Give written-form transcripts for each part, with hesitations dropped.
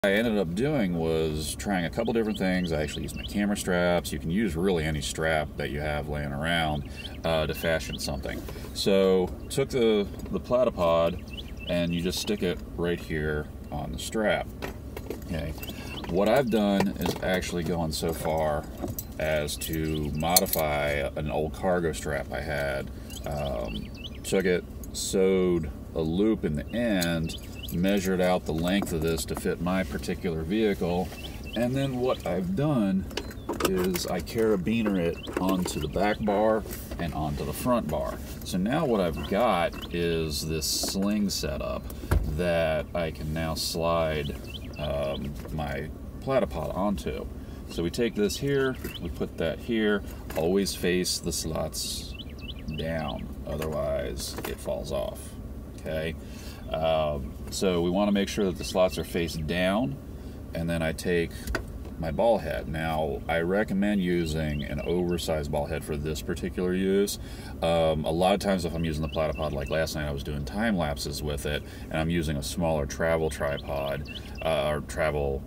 I ended up doing was trying a couple different things. I actually used my camera straps. You can use really any strap that you have laying around to fashion something. So took the Platypod and you just stick it right here on the strap. Okay. What I've done is actually gone so far as to modify an old cargo strap I had. Took it, sewed a loop in the end, measured out the length of this to fit my particular vehicle, and then what I've done is I carabiner it onto the back bar and onto the front bar. So now what I've got is this sling setup that I can now slide my Platypod onto. So we take this here, we put that here, always face the slots down, otherwise it falls off. Okay. So we want to make sure that the slots are faced down, and then I take my ball head. Now, I recommend using an oversized ball head for this particular use. A lot of times if I'm using the Platypod, like last night I was doing time lapses with it, and I'm using a smaller travel tripod, or travel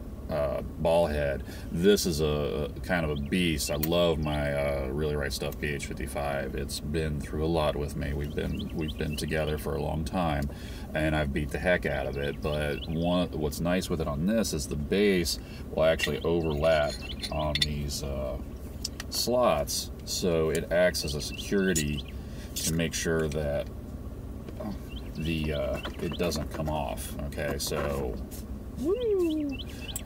ball head. This is a kind of a beast. I love my Really Right Stuff BH55. It's been through a lot with me. We've been together for a long time, and I've beat the heck out of it. But what's nice with it on this is the base will actually overlap on these slots, so it acts as a security to make sure that it doesn't come off. Okay, so woo!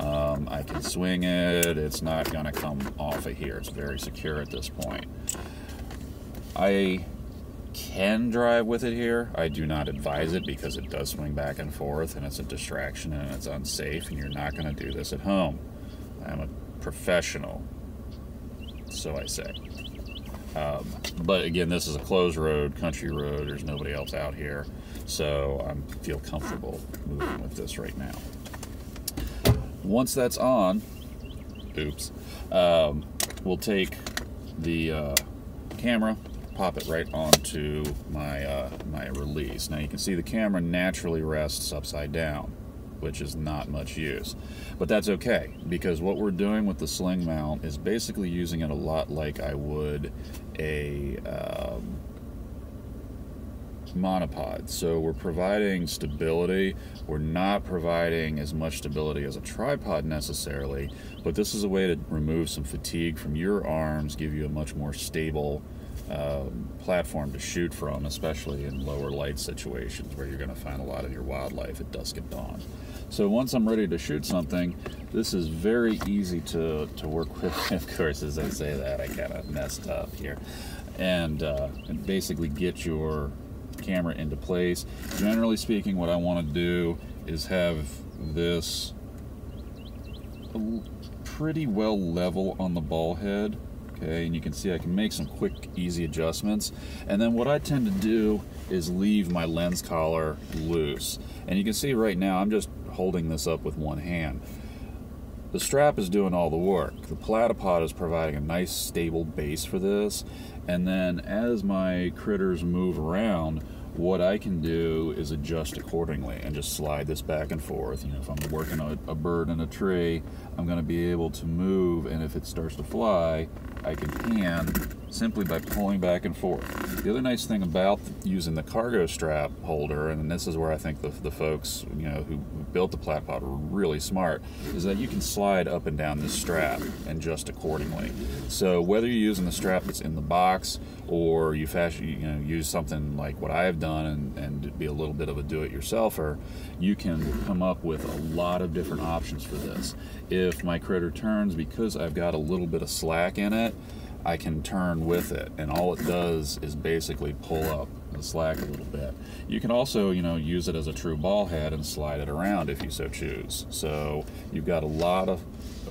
I can swing it, it's not going to come off of here, it's very secure at this point. I can drive with it here. I do not advise it because it does swing back and forth and it's a distraction and it's unsafe, and you're not going to do this at home. I'm a professional, so I say. But again, this is a closed road, country road, there's nobody else out here, so I feel comfortable moving with this right now. Once that's on, we'll take the camera, pop it right onto my release. Now you can see the camera naturally rests upside down, which is not much use. But that's okay, because what we're doing with the sling mount is basically using it a lot like I would a monopod. So we're providing stability. We're not providing as much stability as a tripod necessarily, but this is a way to remove some fatigue from your arms, give you a much more stable platform to shoot from, especially in lower light situations where you're going to find a lot of your wildlife at dusk and dawn. So once I'm ready to shoot something, this is very easy to work with. Of course, as I say that, I kind of messed up here. And basically get your camera into place. Generally speaking, what I want to do is have this pretty well level on the ball head. Okay, and you can see I can make some quick, easy adjustments. And then what I tend to do is leave my lens collar loose. And you can see right now I'm just holding this up with one hand. The strap is doing all the work. The Platypod is providing a nice stable base for this, and then as my critters move around, what I can do is adjust accordingly and just slide this back and forth. You know, if I'm working a bird in a tree, I'm going to be able to move, and if it starts to fly, I can pan simply by pulling back and forth. The other nice thing about using the cargo strap holder, and this is where I think the folks, you know, who built the Platypod were really smart, is that you can slide up and down this strap and adjust accordingly. So whether you're using the strap that's in the box or you use something like what I have done and be a little bit of a do-it-yourselfer, you can come up with a lot of different options for this. If my critter turns, because I've got a little bit of slack in it, I can turn with it, and all it does is basically pull up the slack a little bit. You can also, you know, use it as a true ball head and slide it around if you so choose. So you've got a lot of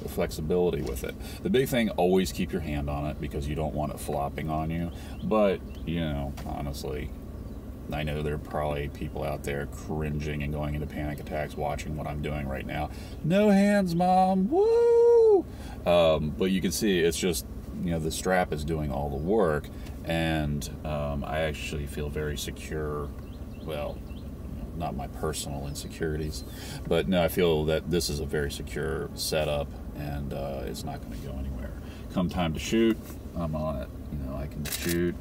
flexibility with it. The big thing, always keep your hand on it because you don't want it flopping on you. But, you know, honestly, I know there are probably people out there cringing and going into panic attacks watching what I'm doing right now. No hands, Mom! Woo! But you can see it's just, you know, the strap is doing all the work, and I actually feel very secure, well, not my personal insecurities. But no, I feel that this is a very secure setup, and it's not going to go anywhere. Come time to shoot, I'm on it. You know, I can shoot.